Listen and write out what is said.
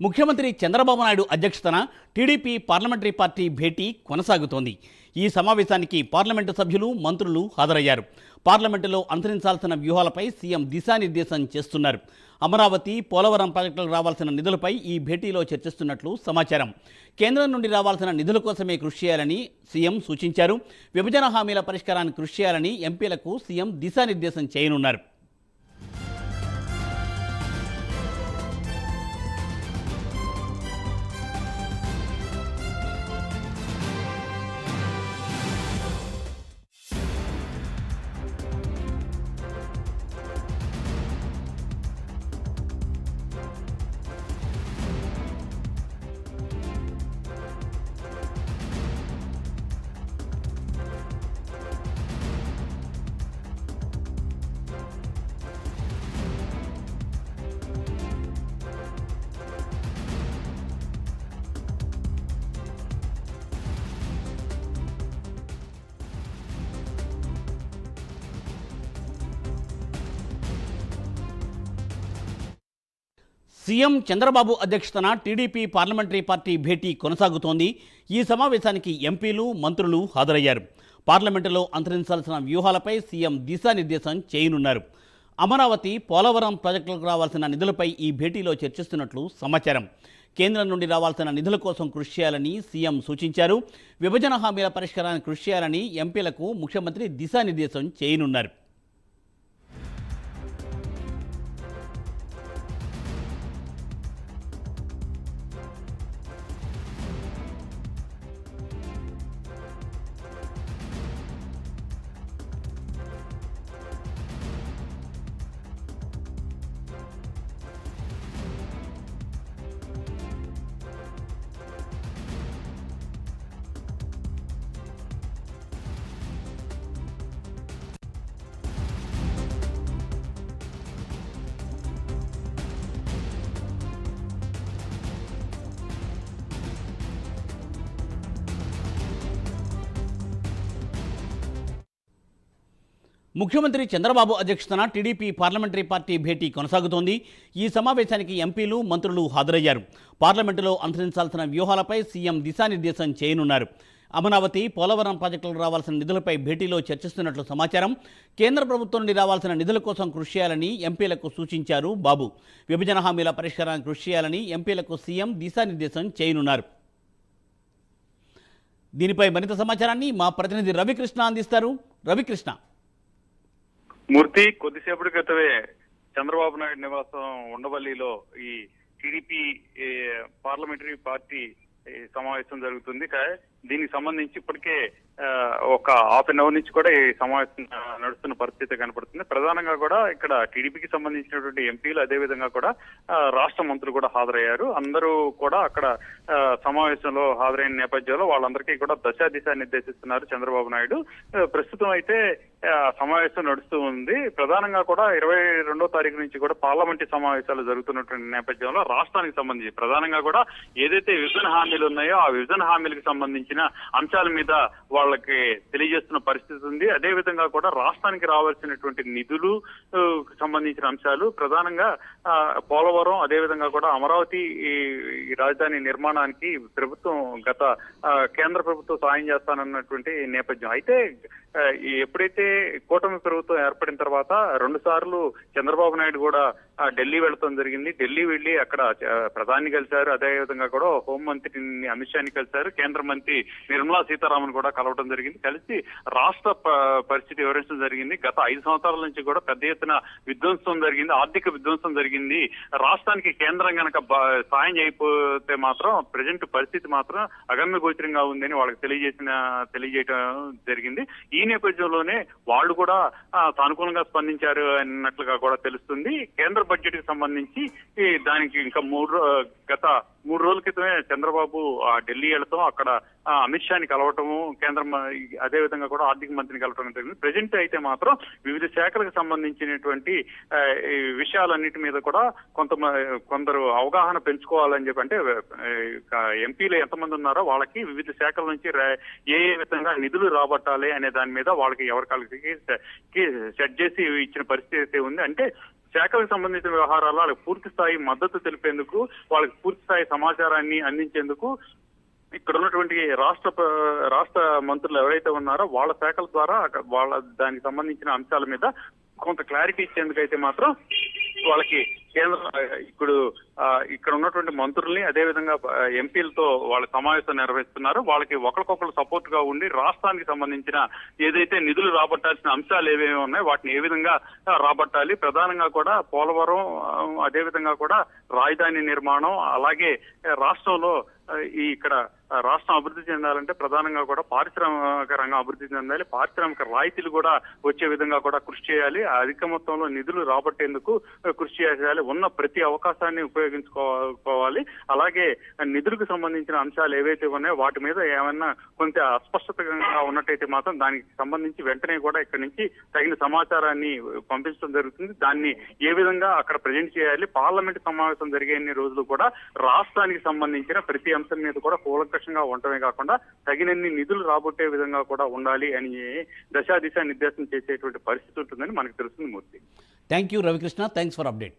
ముఖ్యమంత్రి చంద్రబాబు నాయుడు అధ్యక్షతన TDP parliamentary party భేటీ కొనసాగుతోంది. ఈ సమావేశానికి పార్లమెంటు సభ్యులు, మంత్రులు హాజరయ్యారు. పార్లమెంటులో అనుసరించాల్సిన వ్యూహాలపై సీఎం దిశానిర్దేశం చేస్తున్నారు. అమరావతి, పోలవరం ప్రాజెక్టులకు రావాల్సిన నిధులపై ఈ భేటీలో చర్చిస్తున్నట్లు సమాచారం. కేంద్రం నుండి రావాల్సిన నిధుల కోసమే కృషి చేయాలని సీఎం సూచించారు. విభజన హామీల పరిష్కారానికి కృషి చేయాలని ఎంపీలకు సీఎం దిశానిర్దేశం చేయనున్నారు. సీఎం చంద్రబాబు అధ్యక్షతన టీడీపీ పార్లమెంటరీ పార్టీ భేటీ కొనసాగుతోంది. ఈ సమావేశానికి ఎంపీలు, మంత్రులు హాజరయ్యారు. పార్లమెంటులో అనుసరించాల్సిన వ్యూహాలపై సీఎం దిశానిర్దేశం చేయనున్నారు. అమరావతి, పోలవరం ప్రాజెక్టులకు రావాల్సిన నిధులపై ఈ భేటీలో చర్చిస్తున్నట్లు సమాచారం. కేంద్రం నుండి రావాల్సిన నిధుల కోసం కృషి చేయాలని సీఎం సూచించారు. విభజన హామీల పరిష్కారానికి కృషి చేయాలని ఎంపీలకు ముఖ్యమంత్రి దిశానిర్దేశం చేయనున్నారు. ముఖ్యమంత్రి చంద్రబాబు అధ్యక్షతన టీడీపీ పార్లమెంటరీ పార్టీ భేటీ కొనసాగుతోంది. ఈ సమావేశానికి ఎంపీలు, మంత్రులు హాజరయ్యారు. పార్లమెంటులో అనుసరించాల్సిన వ్యూహాలపై సీఎం దిశానిర్దేశం చేయనున్నారు. అమరావతి, పోలవరం ప్రాజెక్టులకు రావాల్సిన నిధులపై భేటీలో చర్చిస్తున్నట్లు సమాచారం. కేంద్ర ప్రభుత్వం నుండి రావాల్సిన నిధుల కోసం కృషి చేయాలని ఎంపీలకు సూచించారు బాబు. విభజన హామీల పరిష్కారానికి కృషి చేయాలని ఎంపీలకు సీఎం దిశానిర్దేశం చేయనున్నారు. దీనిపై మరింత సమాచారాన్ని మా ప్రతినిధి రవికృష్ణ అందిస్తారు. రవికృష్ణ. మూర్తి, కొద్దిసేపటి క్రితమే చంద్రబాబు నాయుడు నివాసం ఉండవల్లిలో ఈ టీడీపీ పార్లమెంటరీ పార్టీ సమావేశం జరుగుతుంది. దీనికి సంబంధించి ఇప్పటికే ఒక హాఫ్ అన్ అవర్ నుంచి కూడా ఈ సమావేశం నడుస్తున్న పరిస్థితి కనపడుతుంది. ప్రధానంగా కూడా ఇక్కడ టీడీపీకి సంబంధించినటువంటి ఎంపీలు, అదే విధంగా కూడా రాష్ట్ర మంత్రులు కూడా హాజరయ్యారు. అందరూ కూడా అక్కడ సమావేశంలో హాజరైన నేపథ్యంలో వాళ్ళందరికీ కూడా దిశా నిర్దేశిస్తున్నారు చంద్రబాబు నాయుడు. ప్రస్తుతం అయితే సమావేశం నడుస్తూ ఉంది. ప్రధానంగా కూడా 22వ తారీఖు నుంచి కూడా పార్లమెంటరీ సమావేశాలు జరుగుతున్నటువంటి నేపథ్యంలో రాష్ట్రానికి సంబంధించి ప్రధానంగా కూడా ఏదైతే విభజన హామీలు ఉన్నాయో ఆ విభజన హామీలకు సంబంధించిన అంశాల మీద వాళ్ళకి తెలియజేస్తున్న పరిస్థితి ఉంది. అదే విధంగా కూడా రాష్ట్రానికి రావాల్సినటువంటి నిధులు సంబంధించిన అంశాలు, ప్రధానంగా పోలవరం, అదే విధంగా కూడా అమరావతి ఈ రాజధాని నిర్మాణానికి ప్రభుత్వం కేంద్ర ప్రభుత్వం సాయం చేస్తానన్నటువంటి నేపథ్యం. అయితే ఎప్పుడైతే కూటమి ప్రభుత్వం ఏర్పడిన తర్వాత 2 సార్లు చంద్రబాబు నాయుడు కూడా ఢిల్లీ వెళతాం జరిగింది. ఢిల్లీ వెళ్లి అక్కడ ప్రధాని కలిశారు. అదే విధంగా కూడా హోంమంత్రిని అమిత్ షాని కలిశారు. కేంద్ర మంత్రి నిర్మలా సీతారామన్ కూడా కలవడం జరిగింది. కలిసి రాష్ట్ర పరిస్థితి వివరించడం జరిగింది. గత 5 సంవత్సరాల నుంచి కూడా పెద్ద ఎత్తున విధ్వంసం జరిగింది, ఆర్థిక విధ్వంసం జరిగింది. రాష్ట్రానికి కేంద్రం కనుక సాయం చేయకపోతే మాత్రం ప్రజెంట్ పరిస్థితి మాత్రం అగమ్య గోచరంగా ఉందని వాళ్ళకి తెలియజేయడం జరిగింది. ఈ నేపథ్యంలోనే వాళ్ళు కూడా సానుకూలంగా స్పందించారు అన్నట్లుగా కూడా తెలుస్తుంది. కేంద్ర బడ్జెట్ కి సంబంధించి దానికి ఇంకా గత 3 రోజుల క్రితమే చంద్రబాబు ఢిల్లీ వెళతాం, అక్కడ అమిత్ షాని కలవటము, కేంద్రం అదే విధంగా కూడా ఆర్థిక మంత్రిని కలవటం జరిగింది. ప్రజెంట్ అయితే మాత్రం వివిధ శాఖలకు సంబంధించినటువంటి విషయాలన్నిటి మీద కూడా కొందరు అవగాహన పెంచుకోవాలని చెప్పి, అంటే ఎంపీలు ఎంతమంది ఉన్నారో వాళ్ళకి వివిధ శాఖల నుంచి ఏ విధంగా నిధులు రాబట్టాలి అనే దాని మీద వాళ్ళకి ఎవరికాలకి సెట్ చేసి ఇచ్చిన పరిస్థితి ఉంది. అంటే శాఖలకు సంబంధించిన వ్యవహారాలు వాళ్ళకి పూర్తి స్థాయి మద్దతు తెలిపేందుకు, వాళ్ళకి పూర్తి స్థాయి సమాచారాన్ని అందించేందుకు ఇక్కడ ఉన్నటువంటి రాష్ట్ర మంత్రులు ఎవరైతే ఉన్నారో వాళ్ళ శాఖల ద్వారా వాళ్ళ దానికి సంబంధించిన అంశాల మీద కొంత క్లారిటీ ఇచ్చేందుకైతే మాత్రం వాళ్ళకి కేంద్ర ఇక్కడ ఉన్నటువంటి మంత్రుల్ని అదేవిధంగా ఎంపీలతో వాళ్ళ సమావేశం నిర్వహిస్తున్నారు. వాళ్ళకి ఒకరికొకరు సపోర్ట్ గా ఉండి రాష్ట్రానికి సంబంధించిన ఏదైతే నిధులు రాబట్టాల్సిన అంశాలు ఏవేమి ఉన్నాయో వాటిని ఏ విధంగా రాబట్టాలి, ప్రధానంగా కూడా పోలవరం, అదేవిధంగా కూడా రాజధాని నిర్మాణం, అలాగే రాష్ట్రంలో ఇక్కడ రాష్ట్రం అభివృద్ధి చెందాలంటే ప్రధానంగా కూడా పారిశ్రామిక రంగం అభివృద్ధి చెందాలి, పారిశ్రామిక రాయితీలు కూడా వచ్చే విధంగా కూడా కృషి చేయాలి, అధిక మొత్తంలో నిధులు రాబట్టేందుకు కృషి చేయాలి, ఉన్న ప్రతి అవకాశాన్ని ఉపయోగించుకోవాలి. అలాగే నిధులకు సంబంధించిన అంశాలు ఏవైతే ఉన్నాయో వాటి మీద ఏమన్నా కొంత అస్పష్టతగా ఉన్నట్టయితే మాత్రం దానికి సంబంధించి వెంటనే కూడా ఇక్కడి నుంచి తగిన సమాచారాన్ని పంపించడం జరుగుతుంది. దాన్ని ఏ విధంగా అక్కడ ప్రజెంట్ చేయాలి, పార్లమెంట్ సమావేశం జరిగే రోజులు కూడా రాష్ట్రానికి సంబంధించిన ప్రతి అంశం మీద కూడా కూలంకషంగా ఉండటమే కాకుండా తగినన్ని నిధులు రాబట్టే విధంగా కూడా ఉండాలి అని దిశా నిర్దేశం చేసేటువంటి పరిస్థితి ఉంటుందని మనకు తెలుస్తుంది. Murthy, thank you Ravikrishna, thanks for update.